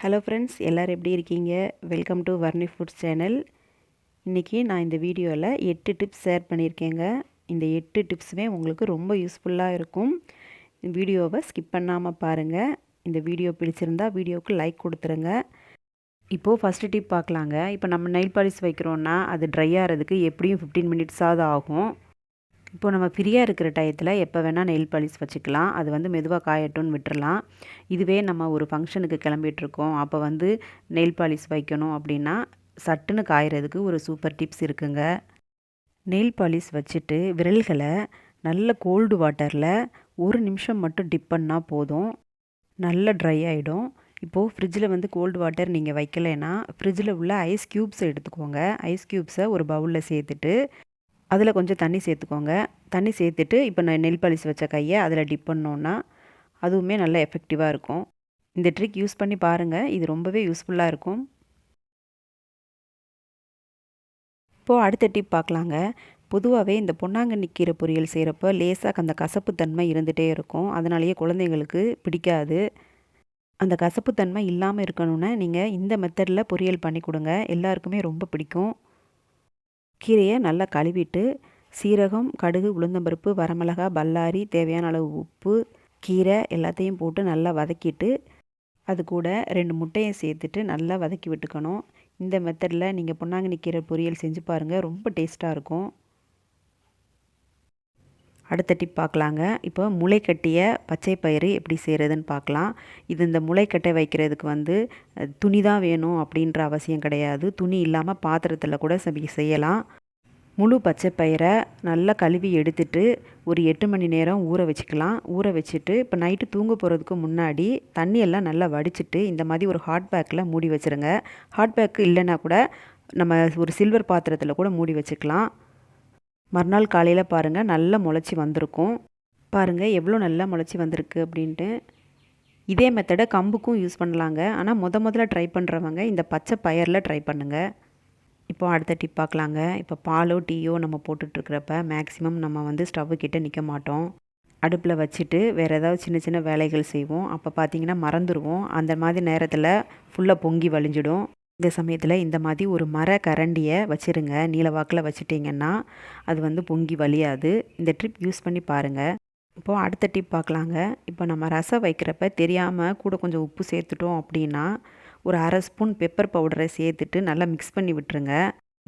Hello friends, எல்லோரும் எப்படி இருக்கீங்க? Welcome to Varni foods channel. இன்றைக்கி நான் இந்த வீடியோவில் 8 டிப்ஸ் ஷேர் பண்ணியிருக்கேங்க. இந்த 8 டிப்ஸுமே உங்களுக்கு ரொம்ப யூஸ்ஃபுல்லாக இருக்கும். வீடியோவை ஸ்கிப் பண்ணாமல் பாருங்கள். இந்த வீடியோ பிடிச்சிருந்தா வீடியோவுக்கு லைக் கொடுத்துருங்க. இப்போது ஃபஸ்ட்டு டிப் பார்க்கலாங்க. இப்போ நம்ம நெயில் பாலிஷ் வைக்கிறோன்னா அது ட்ரை ஆகிறதுக்கு எப்படியும் 15 மினிட்ஸாவது ஆகும். இப்போ நம்ம ஃப்ரீயாக இருக்கிற டயத்தில் எப்போ வேணால் நெயில் பாலிஷ் வச்சுக்கலாம். அது வந்து மெதுவாக காயட்டும்னு விட்டுறலாம். இதுவே நம்ம ஒரு ஃபங்க்ஷனுக்கு கிளம்பிகிட்ருக்கோம், அப்போ வந்து நெயில் பாலிஷ் வைக்கணும் அப்படின்னா சட்டுன்னு காயறதுக்கு ஒரு சூப்பர் டிப்ஸ் இருக்குங்க. நெயில் பாலிஷ் வச்சுட்டு விரல்களை நல்ல கோல்டு வாட்டரில் 1 நிமிஷம் மட்டும் டிப் பண்ணால் போதும், நல்லா ட்ரை ஆகிடும். இப்போது ஃப்ரிட்ஜில் வந்து கோல்டு வாட்டர் நீங்கள் வைக்கலைன்னா ஃப்ரிட்ஜில் உள்ள ஐஸ் க்யூப்ஸை எடுத்துக்கோங்க. ஐஸ் க்யூப்ஸை ஒரு பவுலில் சேர்த்துட்டு அதில் கொஞ்சம் தண்ணி சேர்த்துக்கோங்க. தண்ணி சேர்த்துட்டு இப்போ நான் நெல் பாலிஷ் வச்ச கையை அதில் டிப் பண்ணோன்னா அதுவுமே நல்ல எஃபெக்டிவாக இருக்கும். இந்த ட்ரிக் யூஸ் பண்ணி பாருங்கள், இது ரொம்பவே யூஸ்ஃபுல்லாக இருக்கும். இப்போது அடுத்த டிப் பார்க்கலாங்க. பொதுவாகவே இந்த பொன்னாங்கண்ணி கீரை பொரியல் செய்கிறப்போ லேசாக அந்த கசப்புத்தன்மை இருந்துகிட்டே இருக்கும். அதனாலேயே குழந்தைங்களுக்கு பிடிக்காது. அந்த கசப்புத்தன்மை இல்லாமல் இருக்கணும்னா நீங்கள் இந்த மெத்தடில் பொரியல் பண்ணி கொடுங்க, எல்லாருக்குமே ரொம்ப பிடிக்கும். கீரையை நல்லா கழுவிட்டு சீரகம், கடுகு, உளுந்தம்பருப்பு, வரமிளகா, பல்லாரி, தேவையான அளவு உப்பு, கீரை எல்லாத்தையும் போட்டு நல்லா வதக்கிட்டு அது கூட 2 முட்டையை சேர்த்துட்டு நல்லா வதக்கி விட்டுக்கணும். இந்த மெத்தடில் நீங்கள் பொன்னாங்கண்ணி கீரை பொரியல் செஞ்சு பாருங்கள், ரொம்ப டேஸ்ட்டாக இருக்கும். அடுத்த டிப் பார்க்கலாங்க. இப்போ முளைக்கட்டிய பச்சை பயிறு எப்படி செய்கிறதுன்னு பார்க்கலாம். இந்த முளைக்கட்டை வைக்கிறதுக்கு வந்து துணி தான் வேணும் அப்படின்ற அவசியம் கிடையாது. துணி இல்லாமல் பாத்திரத்தில் கூட செய்யலாம். முழு பச்சை பயிரை நல்லா கழுவி எடுத்துட்டு ஒரு 8 மணி நேரம் ஊற வச்சுக்கலாம். ஊற வச்சுட்டு இப்போ நைட்டு தூங்க போகிறதுக்கு முன்னாடி தண்ணியெல்லாம் நல்லா வடிச்சிட்டு இந்த மாதிரி ஒரு ஹாட் பேக்கில் மூடி வச்சுருங்க. ஹாட் பேக்கு இல்லைன்னா கூட நம்ம ஒரு சில்வர் பாத்திரத்தில் கூட மூடி வச்சுக்கலாம். மறுநாள் காலையில் பாருங்கள் நல்லா முளைச்சி வந்திருக்கும். பாருங்கள் எவ்வளோ நல்லா முளைச்சி வந்திருக்கு அப்படின்ட்டு. இதே மெத்தடை கம்புக்கும் யூஸ் பண்ணலாங்க. ஆனால் முதல்ல ட்ரை பண்ணுறவங்க இந்த பச்சை பயிரில் ட்ரை பண்ணுங்கள். இப்போ அடுத்த டிப் பார்க்கலாங்க. இப்போ பாலோ டீயோ நம்ம போட்டுட்ருக்கிறப்ப மேக்ஸிமம் நம்ம வந்து ஸ்டவ்வு கிட்டே நிற்க மாட்டோம். அடுப்பில் வச்சுட்டு வேறு ஏதாவது சின்ன சின்ன வேலைகள் செய்வோம். அப்போ பார்த்திங்கன்னா மறந்துடுவோம். அந்த மாதிரி நேரத்தில் ஃபுல்லாக பொங்கி வழிஞ்சிடும். இந்த சமயத்தில் இந்த மாதிரி ஒரு மர கரண்டியை வச்சுருங்க. நீளவாக்கில் வச்சுட்டிங்கன்னா அது வந்து பொங்கி வழியாது. இந்த ட்ரிப் யூஸ் பண்ணி பாருங்கள். இப்போது அடுத்த டிப் பார்க்கலாங்க. இப்போ நம்ம ரசம் வைக்கிறப்ப தெரியாமல் கூட கொஞ்சம் உப்பு சேர்த்துட்டோம் அப்படின்னா ஒரு 1/2 ஸ்பூன் பெப்பர் பவுடரை சேர்த்துட்டு நல்லா மிக்ஸ் பண்ணி விட்டுருங்க.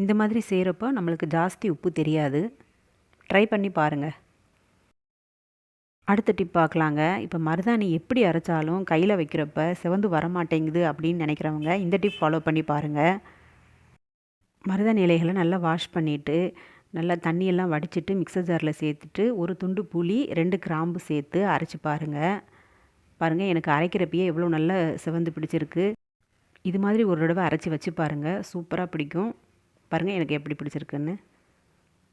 இந்த மாதிரி செய்கிறப்போ நம்மளுக்கு ஜாஸ்தி உப்பு தெரியாது. ட்ரை பண்ணி பாருங்கள். அடுத்த டிப் பார்க்கலாங்க. இப்போ மருதாணி எப்படி அரைச்சாலும் கையில் வைக்கிறப்ப சிவந்து வரமாட்டேங்குது அப்படின்னு நினைக்கிறவங்க இந்த டிப் ஃபாலோ பண்ணி பாருங்கள். மருதாணி இலைகளை நல்லா வாஷ் பண்ணிவிட்டு நல்லா தண்ணியெல்லாம் வடிச்சிட்டு மிக்சர் ஜாரில் சேர்த்துட்டு ஒரு துண்டு புளி, 2 கிராம்பு சேர்த்து அரைச்சி பாருங்கள். பாருங்கள் எனக்கு அரைக்கிறப்பயே எவ்வளோ நல்லா சிவந்து பிடிச்சிருக்கு. இது மாதிரி ஒரு தடவை அரைச்சி வச்சு பாருங்கள், சூப்பராக பிடிக்கும். பாருங்கள் எனக்கு எப்படி பிடிச்சிருக்குன்னு.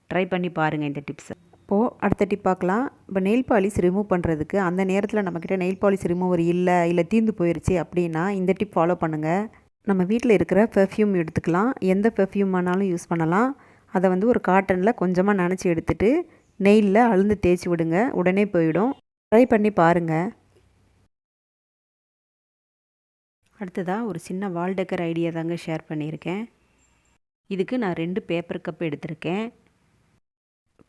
ட்ரை பண்ணி பாருங்கள் இந்த டிப்ஸை. இப்போது அடுத்த டிப் பார்க்கலாம். இப்போ நெயில் பாலிஷ் ரிமூவ் பண்ணுறதுக்கு அந்த நேரத்தில் நம்மக்கிட்ட நெயில் பாலிஷ் ரிமூவர் இல்லை தீர்ந்து போயிடுச்சு அப்படின்னா இந்த டிப் ஃபாலோ பண்ணுங்கள். நம்ம வீட்டில் இருக்கிற பெர்ஃப்யூம் எடுத்துக்கலாம். எந்த பெர்ஃப்யூம் ஆனாலும் யூஸ் பண்ணலாம். அதை வந்து ஒரு காட்டனில் கொஞ்சமாக நனைச்சி எடுத்துகிட்டு நெயிலில் அழுந்து தேய்ச்சி விடுங்க, உடனே போயிடும். ட்ரை பண்ணி பாருங்கள். அடுத்ததாக ஒரு சின்ன வால் டெக்கர் ஐடியா தாங்க ஷேர் பண்ணியிருக்கேன். இதுக்கு நான் 2 பேப்பர் கப் எடுத்திருக்கேன்.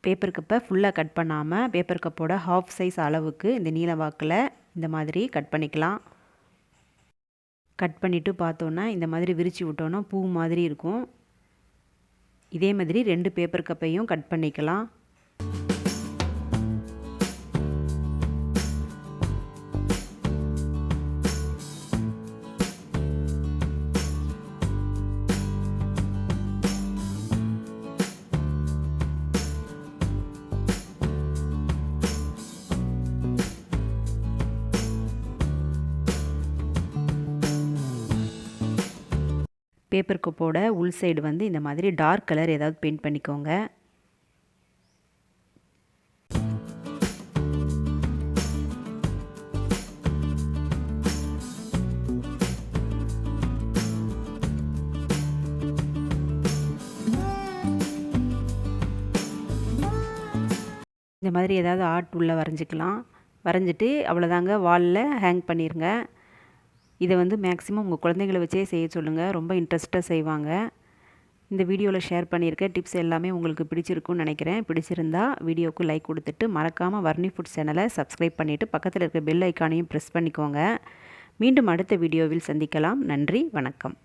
பேப்பர் கப்பை ஃபுல்லாக கட் பண்ணாமல் பேப்பர் கப்போட ஹாஃப் சைஸ் அளவுக்கு இந்த நீல வாக்கில் இந்த மாதிரி கட் பண்ணிக்கலாம். கட் பண்ணிவிட்டு பார்த்தோன்னா இந்த மாதிரி விரித்து விட்டோன்னா பூ மாதிரி இருக்கும். இதே மாதிரி 2 பேப்பர் கப்பையும் கட் பண்ணிக்கலாம். பேப்பர் கப்போட உள் சைடு வந்து இந்த மாதிரி டார்க் கலர் ஏதாவது பெயிண்ட் பண்ணிக்கோங்க. இந்த மாதிரி ஏதாவது ஆர்ட் உள்ளே வரைஞ்சிக்கலாம். வரைஞ்சிட்டு அவ்வளோதாங்க, வாலில் ஹேங் பண்ணிடுங்க. இதை வந்து மேக்ஸிமம் உங்கள் குழந்தைங்களை வச்சே செய்ய சொல்லுங்கள், ரொம்ப இன்ட்ரெஸ்ட்டாக செய்வாங்க. இந்த வீடியோவில் ஷேர் பண்ணியிருக்க டிப்ஸ் எல்லாமே உங்களுக்கு பிடிச்சிருக்குன்னு நினைக்கிறேன். பிடிச்சிருந்தா வீடியோவுக்கு லைக் கொடுத்துட்டு மறக்காமல் வர்ணி ஃபுட் சேனலை சப்ஸ்கிரைப் பண்ணிவிட்டு பக்கத்தில் இருக்க பெல் ஐக்கானையும் ப்ரெஸ் பண்ணிக்கோங்க. மீண்டும் அடுத்த வீடியோவில் சந்திக்கலாம். நன்றி, வணக்கம்.